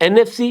NFC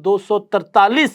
243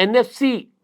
NFC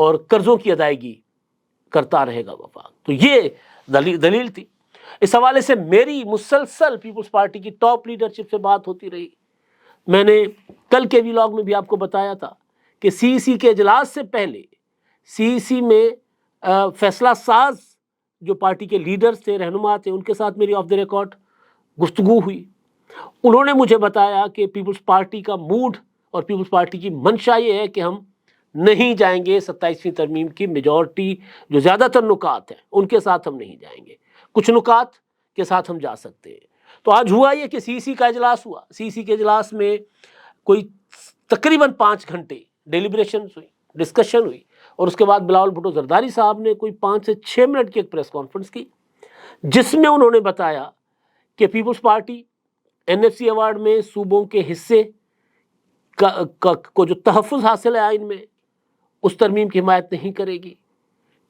اور قرضوں کی ادائیگی کرتا رہے گا وفاق. تو یہ دلیل تھی. اس حوالے سے میری مسلسل پیپلز پارٹی کی ٹاپ لیڈرشپ سے بات ہوتی رہی. میں نے کل کے ویلاگ میں بھی آپ کو بتایا تھا کہ سی سی کے اجلاس سے پہلے سی سی میں فیصلہ ساز جو پارٹی کے لیڈرز تھے، رہنما تھے، ان کے ساتھ میری آف دی ریکارڈ گفتگو ہوئی. انہوں نے مجھے بتایا کہ پیپلز پارٹی کا موڈ اور پیپلز پارٹی کی منشا یہ ہے کہ ہم نہیں جائیں گے 27ویں ترمیم کی میجورٹی جو زیادہ تر نکات ہیں ان کے ساتھ ہم نہیں جائیں گے، کچھ نکات کے ساتھ ہم جا سکتے ہیں. تو آج ہوا یہ کہ سی سی کا اجلاس ہوا. سی سی کے اجلاس میں کوئی تقریباً 5 گھنٹے ڈیلیبریشنز ہوئی، ڈسکشن ہوئی، اور اس کے بعد بلاول بھٹو زرداری صاحب نے کوئی 5 سے 6 منٹ کی ایک پریس کانفرنس کی جس میں انہوں نے بتایا کہ Peoples Party N F C award میں صوبوں کے حصے کو جو تحفظ حاصل ہے آئین میں اس ترمیم کی حمایت نہیں کرے گی.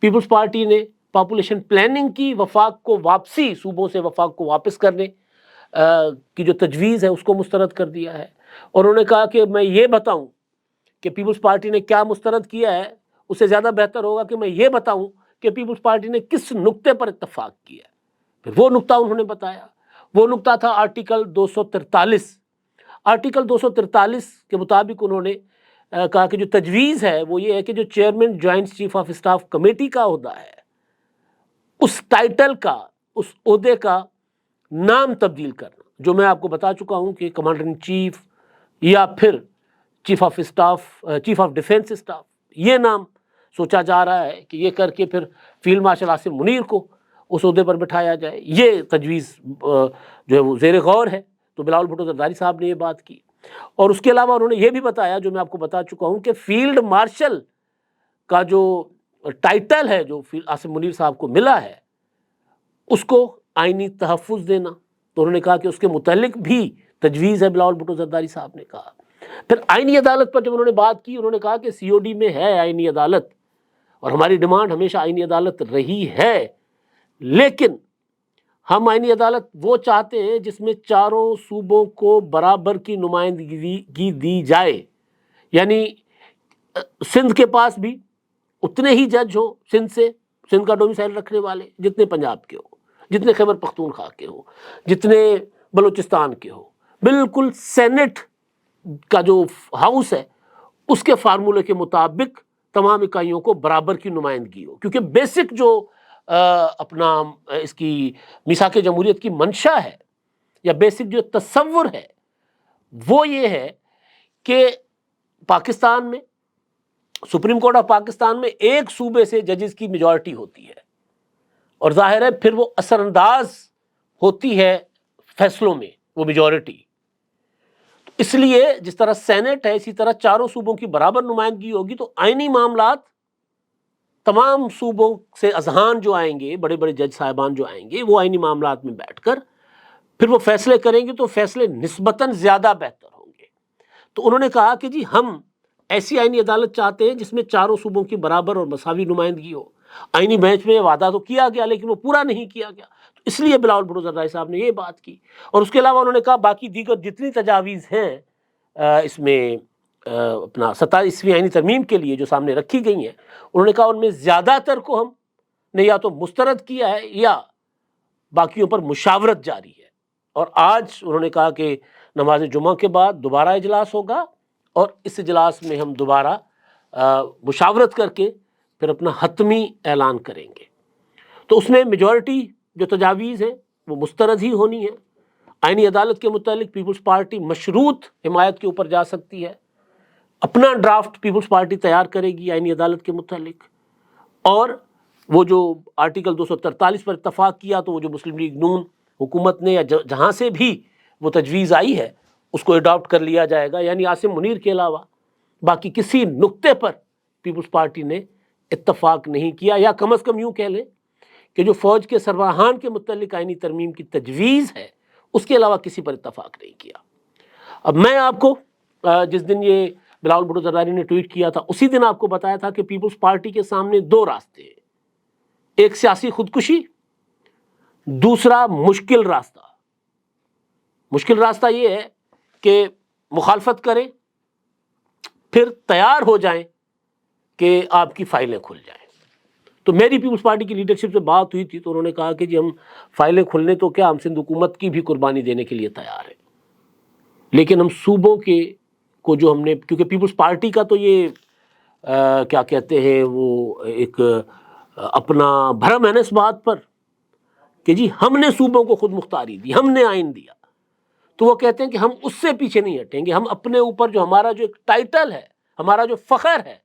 پیپلز پارٹی نے پاپولیشن پلاننگ کی وفاق کو واپسی، صوبوں سے وفاق کو واپس کرنے کی جو تجویز ہے اس کو مسترد کر دیا ہے. اور انہوں نے کہا کہ میں یہ بتاؤں کہ پیپلز پارٹی نے کیا مسترد کیا ہے، اس سے زیادہ بہتر ہوگا کہ میں یہ بتاؤں کہ پیپلز پارٹی نے کس نقطے پر اتفاق کیا ہے. پھر وہ نقطہ انہوں نے بتایا. وہ نقطہ تھا آرٹیکل 243. آرٹیکل 243 کے مطابق انہوں نے کہا کہ جو تجویز ہے وہ یہ ہے کہ جو chairman joint chief of staff committee کا عہدہ ہے اس ٹائٹل کا، اس عہدے کا نام تبدیل کرنا، جو میں آپ کو بتا چکا ہوں کہ کمانڈر ان چیف یا پھر چیف آف ڈیفنس اسٹاف، یہ نام سوچا جا رہا ہے کہ یہ کر کے پھر فیلڈ مارشل عاصم منیر کو اس عہدے پر بٹھایا جائے. یہ تجویز جو ہے وہ زیر غور ہے. تو بلاول بھٹو زرداری صاحب نے یہ بات کی. اور اس کے علاوہ انہوں نے یہ بھی بتایا جو میں آپ کو بتا چکا ہوں کہ فیلڈ مارشل کا جو ٹائٹل ہے جو عاصم منیر صاحب کو ملا ہے اس کو آئینی تحفظ دینا. تو انہوں نے کہا کہ اس کے متعلق بھی تجویز ہے. بلاول بھٹو زرداری صاحب نے کہا. پھر آئینی عدالت پر جب انہوں نے بات کی، انہوں نے کہا کہ سی او ڈی میں ہے آئینی عدالت اور ہماری ڈیمانڈ ہمیشہ آئینی عدالت رہی ہے، لیکن ہم آئینی عدالت وہ چاہتے ہیں جس میں چاروں صوبوں کو برابر کی نمائندگی دی جائے. یعنی سندھ کے پاس بھی اتنے ہی جج ہوں، سندھ کا ڈومیسائل رکھنے والے جتنے پنجاب کے ہوں، جتنے خیبر پختونخوا کے ہوں، جتنے بلوچستان کے ہوں. بالکل سینٹ کا جو ہاؤس ہے اس کے فارمولے کے مطابق تمام اکائیوں کو برابر کی نمائندگی ہو. کیونکہ بیسک جو اپنا اس کی میثاق جمہوریت کی منشا ہے یا بیسک جو تصور ہے وہ یہ ہے کہ پاکستان میں سپریم کورٹ آف پاکستان میں ایک صوبے سے ججز کی میجورٹی ہوتی ہے اور ظاہر ہے پھر وہ اثر انداز ہوتی ہے فیصلوں میں وہ میجورٹی. اس لیے جس طرح سینٹ ہے اسی طرح چاروں صوبوں کی برابر نمائندگی ہوگی تو آئینی معاملات تمام صوبوں سے اذہان جو آئیں گے، بڑے بڑے جج صاحبان جو آئیں گے، وہ آئینی معاملات میں بیٹھ کر پھر وہ فیصلے کریں گے تو فیصلے نسبتاً زیادہ بہتر ہوں گے. تو انہوں نے کہا کہ جی ہم ایسی آئینی عدالت چاہتے ہیں جس میں چاروں صوبوں کی برابر اور مساوی نمائندگی ہو. آئینی بینچ میں وعدہ تو کیا گیا لیکن وہ پورا نہیں کیا گیا. تو اس لیے بلاول بھٹو زرداری صاحب نے یہ بات کی. اور اس کے علاوہ انہوں نے کہا باقی دیگر جتنی تجاویز ہیں اس میں اپنا 27ویں آئینی ترمیم کے لیے جو سامنے رکھی گئی ہیں، انہوں نے کہا ان میں زیادہ تر کو ہم نے یا تو مسترد کیا ہے یا باقیوں پر مشاورت جاری ہے. اور آج انہوں نے کہا کہ نماز جمعہ کے بعد دوبارہ اجلاس ہوگا اور اس اجلاس میں ہم دوبارہ مشاورت کر کے پھر اپنا حتمی اعلان کریں گے. تو اس میں میجورٹی جو تجاویز ہیں وہ مسترد ہی ہونی ہے. آئینی عدالت کے متعلق پیپلز پارٹی مشروط حمایت کے اوپر جا سکتی ہے. اپنا ڈرافٹ پیپلز پارٹی تیار کرے گی آئینی عدالت کے متعلق، اور وہ جو آرٹیکل 243 پر اتفاق کیا تو وہ جو مسلم لیگ نون حکومت نے یا جہاں سے بھی وہ تجویز آئی ہے اس کو اڈاپٹ کر لیا جائے گا. یعنی عاصم منیر کے علاوہ باقی کسی نقطے پر پیپلز پارٹی نے اتفاق نہیں کیا، یا کم از کم یوں کہہ لیں کہ جو فوج کے سربراہان کے متعلق آئینی ترمیم کی تجویز ہے اس کے علاوہ کسی پر اتفاق نہیں کیا. اب میں آپ کو جس دن یہ بلاول بھٹو زرداری نے ٹویٹ کیا تھا اسی دن آپ کو بتایا تھا کہ پیپلز پارٹی کے سامنے 2 راستے ہیں، ایک سیاسی خودکشی، دوسرا مشکل راستہ. مشکل راستہ یہ ہے کہ مخالفت کریں، پھر تیار ہو جائیں کہ آپ کی فائلیں کھل جائیں. تو میری پیپلز پارٹی کی لیڈرشپ سے بات ہوئی تھی تو انہوں نے کہا کہ جی ہم فائلیں کھلنے تو کیا، ہم سندھ حکومت کی بھی قربانی دینے کے لیے تیار ہیں، لیکن ہم صوبوں کے کو جو ہم نے، کیونکہ پیپلز پارٹی کا تو یہ کیا کہتے ہیں وہ ایک اپنا بھرم ہے نا اس بات پر کہ جی ہم نے صوبوں کو خود مختاری دی، ہم نے آئین دیا، تو وہ کہتے ہیں کہ ہم اس سے پیچھے نہیں ہٹیں گے، ہم اپنے اوپر جو ہمارا جو ایک ٹائٹل ہے، ہمارا جو فخر ہے،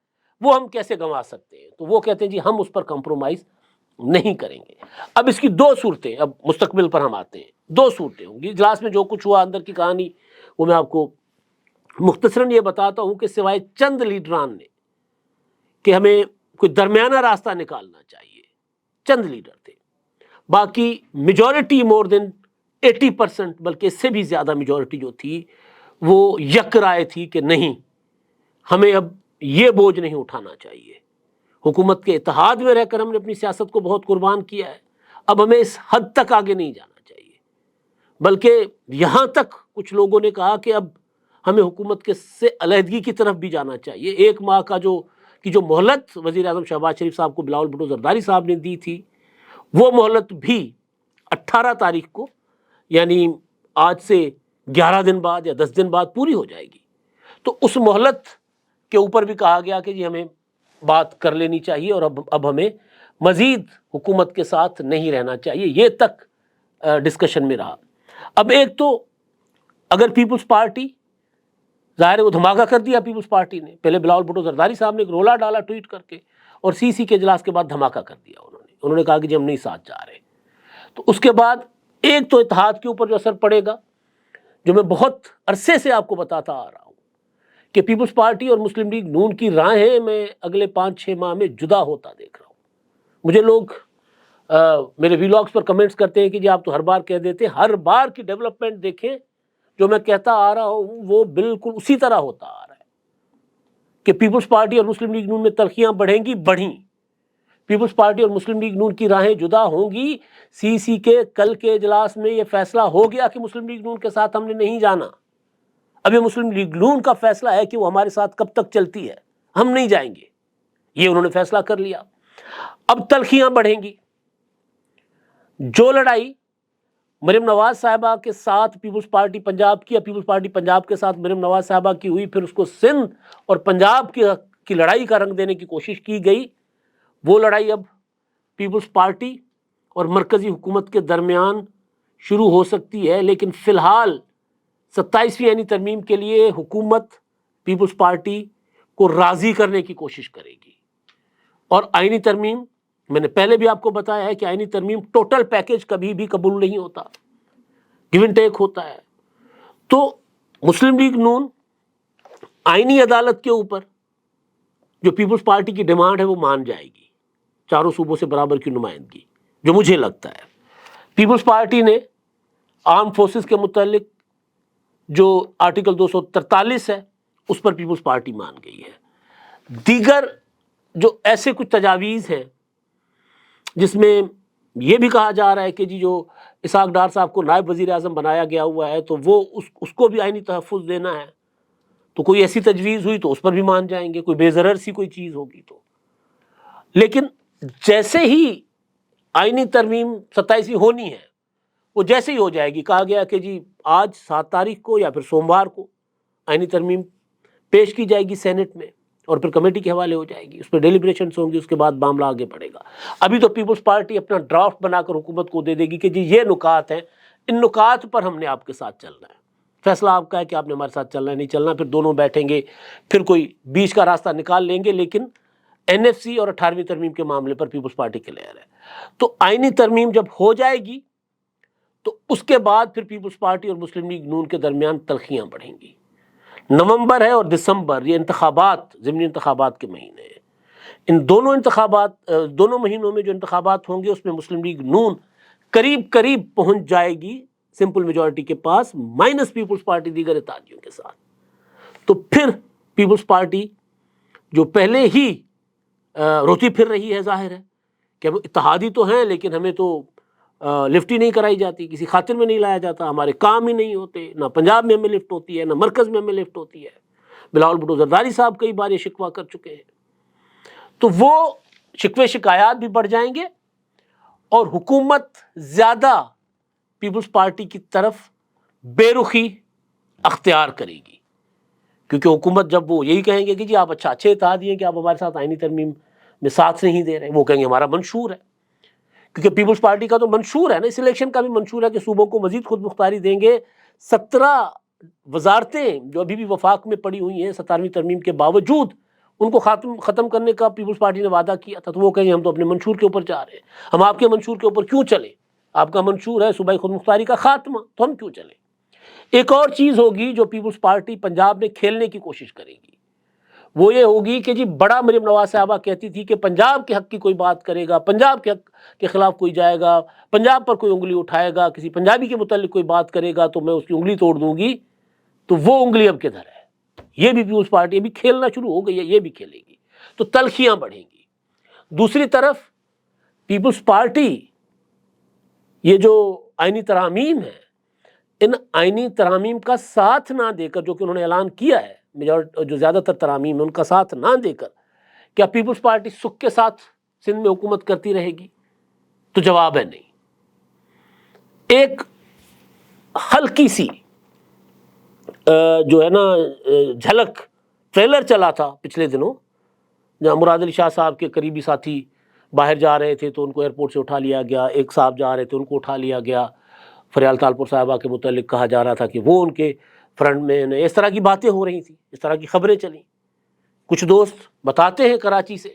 وہ ہم کیسے گنوا سکتے ہیں. تو وہ کہتے ہیں جی ہم اس پر کمپرومائز نہیں کریں گے. اب اس کی دو صورتیں، اب مستقبل پر ہم آتے ہیں، دو صورتیں ہوں گی. اجلاس میں جو کچھ ہوا اندر کی کہانی وہ میں آپ کو مختصراً یہ بتاتا ہوں کہ سوائے چند لیڈران نے کہ ہمیں کوئی درمیانہ راستہ نکالنا چاہیے، چند لیڈر تھے، باقی میجورٹی مور دین 80%، بلکہ اس سے بھی زیادہ میجورٹی جو تھی وہ یک رائے تھی کہ نہیں، ہمیں اب یہ بوجھ نہیں اٹھانا چاہیے. حکومت کے اتحاد میں رہ کر ہم نے اپنی سیاست کو بہت قربان کیا ہے، اب ہمیں اس حد تک آگے نہیں جانا چاہیے. بلکہ یہاں تک کچھ لوگوں نے کہا کہ اب ہمیں حکومت کے سے علیحدگی کی طرف بھی جانا چاہیے. 1 ماہ کا جو مہلت وزیر اعظم شہباز شریف صاحب کو بلاول بھٹو زرداری صاحب نے دی تھی، وہ مہلت بھی 18 تاریخ کو، یعنی آج سے 11 دن بعد یا 10 دن بعد پوری ہو جائے گی. تو اس مہلت کے اوپر بھی کہا گیا کہ جی ہمیں بات کر لینی چاہیے اور اب ہمیں مزید حکومت کے ساتھ نہیں رہنا چاہیے. یہ تک ڈسکشن میں رہا. اب ایک تو اگر پیپلز پارٹی، ظاہر ہے وہ دھماکہ کر دیا پیپلز پارٹی نے، پہلے بلاول بھٹو زرداری صاحب نے ایک رولا ڈالا ٹویٹ کر کے، اور سی سی کے اجلاس کے بعد دھماکہ کر دیا انہوں نے کہا کہ جی ہم نہیں ساتھ جا رہے. تو اس کے بعد ایک تو اتحاد کے اوپر جو اثر پڑے گا، جو میں بہت عرصے سے آپ کو بتاتا آ رہا ہوں کہ پیپلز پارٹی اور مسلم لیگ نون کی راہیں میں اگلے 5-6 ماہ میں جدا ہوتا دیکھ رہا ہوں. مجھے لوگ میرے ویلاگز پر کمنٹس کرتے ہیں کہ جی آپ تو ہر بار کہہ دیتے ہیں، ہر بار کی ڈیولپمنٹ دیکھیں، جو میں کہتا آ رہا ہوں وہ بالکل اسی طرح ہوتا آ رہا ہے کہ پیپلز پارٹی اور مسلم لیگ نون میں تلخیاں بڑھیں گی، بڑھیں. پیپلز پارٹی اور مسلم لیگ نون کی راہیں جدا ہوں گی. سی سی کے کل کے اجلاس میں یہ فیصلہ ہو گیا کہ مسلم لیگ نون کے ساتھ ہم نے نہیں جانا. اب یہ مسلم لیگ نون کا فیصلہ ہے کہ وہ ہمارے ساتھ کب تک چلتی ہے، ہم نہیں جائیں گے، یہ انہوں نے فیصلہ کر لیا. اب تلخیاں بڑھیں گی. جو لڑائی مریم نواز صاحبہ کے ساتھ پیپلز پارٹی پنجاب کی، یا پیپلز پارٹی پنجاب کے ساتھ مریم نواز صاحبہ کی ہوئی، پھر اس کو سندھ اور پنجاب کی لڑائی کا رنگ دینے کی کوشش کی گئی، وہ لڑائی اب پیپلز پارٹی اور مرکزی حکومت کے درمیان شروع ہو سکتی ہے. لیکن فی الحال 27ویں آئینی ترمیم کے لیے حکومت پیپلز پارٹی کو راضی کرنے کی کوشش کرے گی. اور آئینی ترمیم، میں نے پہلے بھی آپ کو بتایا ہے کہ آئینی ترمیم ٹوٹل پیکج کبھی بھی قبول نہیں ہوتا، گیو اینڈ ٹیک ہوتا ہے. تو مسلم لیگ نون آئینی عدالت کے اوپر جو پیپلز پارٹی کی ڈیمانڈ ہے وہ مان جائے گی، چاروں صوبوں سے برابر کی نمائندگی، جو مجھے لگتا ہے. پیپلز پارٹی نے آرم فورسز کے متعلق جو آرٹیکل 243 ہے اس پر پیپلز پارٹی مان گئی ہے. دیگر جو ایسے کچھ تجاویز ہیں جس میں یہ بھی کہا جا رہا ہے کہ جی جو اسحاق ڈار صاحب کو نائب وزیر اعظم بنایا گیا ہوا ہے تو وہ اس کو بھی آئینی تحفظ دینا ہے، تو کوئی ایسی تجویز ہوئی تو اس پر بھی مان جائیں گے، کوئی بے ضرر سی کوئی چیز ہوگی تو. لیکن جیسے ہی آئینی ترمیم 27ویں ہونی ہے، وہ جیسے ہی ہو جائے گی، کہا گیا کہ جی آج 7 تاریخ کو یا پھر سوموار کو آئینی ترمیم پیش کی جائے گی سینٹ میں، اور پھر کمیٹی کے حوالے ہو جائے گی، اس پہ ڈیلیبریشنز ہوں گی، اس کے بعد معاملہ آگے بڑھے گا. ابھی تو پیپلز پارٹی اپنا ڈرافٹ بنا کر حکومت کو دے دے گی کہ جی یہ نکات ہیں، ان نکات پر ہم نے آپ کے ساتھ چلنا ہے. فیصلہ آپ کا ہے کہ آپ نے ہمارے ساتھ چلنا ہے، نہیں چلنا، پھر دونوں بیٹھیں گے، پھر کوئی بیچ کا راستہ نکال لیں گے. لیکن این ایف سی اور 18ویں ترمیم کے معاملے پر پیپلز پارٹی کلیئر ہے. تو آئینی ترمیم جب ہو جائے گی تو اس کے بعد پھر پیپلز پارٹی اور مسلم لیگ نون کے درمیان تلخیاں بڑھیں گی. نومبر ہے اور دسمبر، یہ انتخابات، ضمنی انتخابات کے مہینے ہیں. ان دونوں مہینوں میں جو انتخابات ہوں گے اس میں مسلم لیگ نون قریب پہنچ جائے گی سمپل میجورٹی کے پاس، مائنس پیپلز پارٹی دیگر اتحادیوں کے ساتھ. تو پھر پیپلز پارٹی جو پہلے ہی روتی پھر رہی ہے، ظاہر ہے کہ ہم اتحادی تو ہیں لیکن ہمیں تو لفٹ ہی نہیں کرائی جاتی، کسی خاطر میں نہیں لایا جاتا، ہمارے کام ہی نہیں ہوتے، نہ پنجاب میں ہمیں لفٹ ہوتی ہے، نہ مرکز میں ہمیں لفٹ ہوتی ہے. بلاول بھٹو زرداری صاحب کئی بار یہ شکوہ کر چکے ہیں. تو وہ شکوے شکایات بھی بڑھ جائیں گے اور حکومت زیادہ پیپلز پارٹی کی طرف بے رخی اختیار کرے گی، کیونکہ حکومت جب وہ یہی کہیں گے کہ جی آپ اچھے اتحاد ہیں کہ آپ ہمارے ساتھ آئینی ترمیم میں ساتھ نہیں دے رہے، وہ کہیں گے ہمارا منشور ہے، کیونکہ پیپلز پارٹی کا تو منشور ہے نا، اس الیکشن کا بھی منشور ہے کہ صوبوں کو مزید خود مختاری دیں گے۔ 17 وزارتیں جو ابھی بھی وفاق میں پڑی ہوئی ہیں 17ویں ترمیم کے باوجود، ان کو ختم کرنے کا پیپلز پارٹی نے وعدہ کیا تھا، تو وہ کہیں ہم تو اپنے منشور کے اوپر جا رہے ہیں، ہم آپ کے منشور کے اوپر کیوں چلیں؟ آپ کا منشور ہے صوبائی خود مختاری کا خاتمہ، تو ہم کیوں چلیں؟ ایک اور چیز ہوگی جو پیپلز پارٹی پنجاب میں کھیلنے کی کوشش کرے گی، وہ یہ ہوگی کہ جی بڑا مریم نواز صاحبہ کہتی تھی کہ پنجاب کے حق کی کوئی بات کرے گا، پنجاب کے حق کے خلاف کوئی جائے گا، پنجاب پر کوئی انگلی اٹھائے گا، کسی پنجابی کے متعلق کوئی بات کرے گا تو میں اس کی انگلی توڑ دوں گی، تو وہ انگلی اب کدھر ہے؟ یہ بھی پیپلز پارٹی ابھی کھیلنا شروع ہو گئی ہے، یہ بھی کھیلے گی، تو تلخیاں بڑھیں گی۔ دوسری طرف پیپلز پارٹی یہ جو آئینی ترامیم ہے، ان آئینی ترامیم کا ساتھ نہ دے کر، جو کہ انہوں نے اعلان کیا ہے جو زیادہ تر ترامیم ہیں ان کا ساتھ نہ دے کر، کیا پیپلز پارٹی سکھ کے ساتھ سندھ میں حکومت کرتی رہے گی؟ تو جواب ہے نہیں۔ ایک ہلکی سی جو ہے نا جھلک ٹریلر چلا تھا پچھلے دنوں، جہاں مراد علی شاہ صاحب کے قریبی ساتھی باہر جا رہے تھے تو ان کو ایئرپورٹ سے اٹھا لیا گیا، ایک صاحب جا رہے تھے ان کو اٹھا لیا گیا، فریال تالپور صاحبہ کے متعلق کہا جا رہا تھا کہ وہ ان کے فرنٹ میں، اس طرح کی باتیں ہو رہی تھیں، اس طرح کی خبریں چلیں۔ کچھ دوست بتاتے ہیں کراچی سے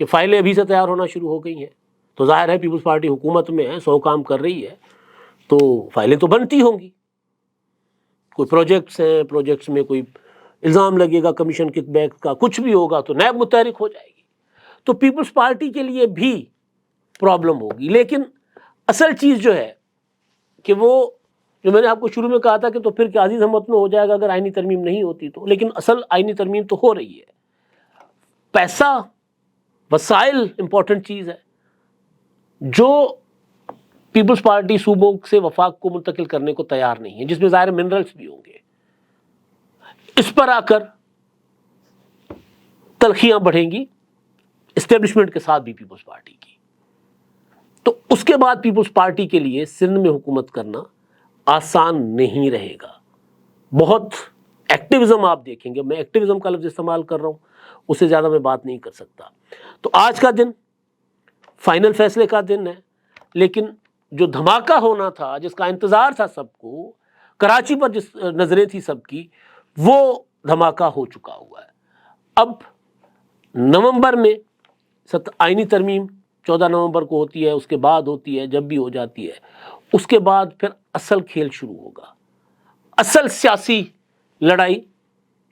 کہ فائلیں ابھی سے تیار ہونا شروع ہو گئی ہیں، تو ظاہر ہے پیپلز پارٹی حکومت میں ہے، 100 کام کر رہی ہے، تو فائلیں تو بنتی ہوں گی۔ کوئی پروجیکٹس ہیں، پروجیکٹس میں کوئی الزام لگے گا کمیشن کک بیک کا، کچھ بھی ہوگا تو نیب متحرک ہو جائے گی، تو پیپلز پارٹی کے لیے بھی پرابلم ہوگی۔ لیکن اصل چیز جو ہے کہ وہ جو میں نے آپ کو شروع میں کہا تھا کہ تو پھر کیا عزیز ہم اپنا ہو جائے گا اگر آئینی ترمیم نہیں ہوتی تو، لیکن اصل آئینی ترمیم تو ہو رہی ہے۔ پیسہ، وسائل امپورٹنٹ چیز ہے، جو پیپلز پارٹی صوبوں سے وفاق کو منتقل کرنے کو تیار نہیں ہے، جس میں ظاہر منرلز بھی ہوں گے، اس پر آ کر تلخیاں بڑھیں گی اسٹیبلشمنٹ کے ساتھ بھی پیپلز پارٹی کی۔ تو اس کے بعد پیپلز پارٹی کے لیے سندھ میں حکومت کرنا آسان نہیں رہے گا۔ بہت ایکٹیوزم آپ دیکھیں گے، میں ایکٹیوزم کا لفظ استعمال کر رہا ہوں، اس سے زیادہ میں بات نہیں کر سکتا۔ تو آج کا دن فائنل فیصلے کا دن ہے، لیکن جو دھماکہ ہونا تھا، جس کا انتظار تھا سب کو، کراچی پر جس نظریں تھی سب کی، وہ دھماکہ ہو چکا ہوا ہے۔ اب نومبر میں آئینی ترمیم 14 نومبر کو ہوتی ہے، اس کے بعد ہوتی ہے، جب بھی ہو جاتی ہے، اس کے بعد پھر اصل کھیل شروع ہوگا، اصل سیاسی لڑائی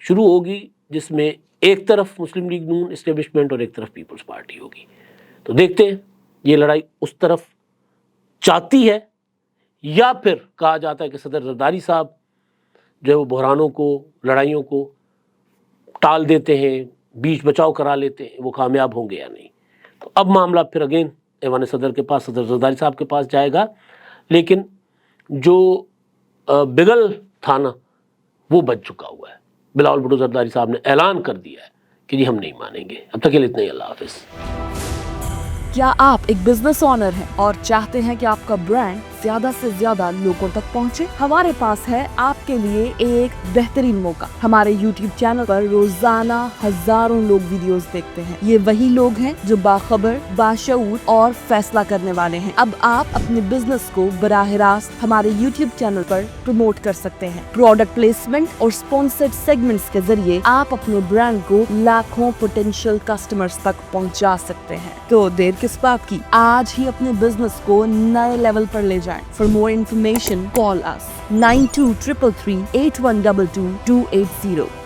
شروع ہوگی، جس میں ایک طرف مسلم لیگ نون اسٹیبلشمنٹ اور ایک طرف پیپلز پارٹی ہوگی۔ تو دیکھتے ہیں یہ لڑائی اس طرف چاہتی ہے یا پھر کہا جاتا ہے کہ صدر زرداری صاحب جو ہے وہ بحرانوں کو، لڑائیوں کو ٹال دیتے ہیں، بیچ بچاؤ کرا لیتے ہیں، وہ کامیاب ہوں گے یا نہیں۔ تو اب معاملہ پھر اگین ایوان صدر کے پاس، صدر زرداری صاحب کے پاس جائے گا، لیکن جو بگل تھا نا وہ بچ چکا ہوا ہے۔ بلاول بھٹو زرداری صاحب نے اعلان کر دیا ہے کہ جی ہم نہیں مانیں گے۔ اب تک کے لیے اتنا ہی، اللہ حافظ۔ کیا آپ ایک بزنس اونر ہیں اور چاہتے ہیں کہ آپ کا برانڈ زیادہ سے زیادہ لوگوں تک پہنچے؟ ہمارے پاس ہے آپ کے لیے ایک بہترین موقع۔ ہمارے یوٹیوب چینل پر روزانہ ہزاروں لوگ ویڈیوز دیکھتے ہیں۔ یہ وہی لوگ ہیں جو باخبر، باشعور اور فیصلہ کرنے والے ہیں۔ اب آپ اپنے بزنس کو براہ راست ہمارے یوٹیوب چینل پر پروموٹ کر سکتے ہیں۔ پروڈکٹ پلیسمنٹ اور اسپانسرڈ سیگمنٹس کے ذریعے آپ اپنے برانڈ کو لاکھوں پوٹینشیل کسٹمرز تک پہنچا سکتے ہیں۔ تو دیر کس بات کی، آج ہی اپنے بزنس کو نئے لیول پر لے جائیں۔ For more information, call us 9233 8122 280.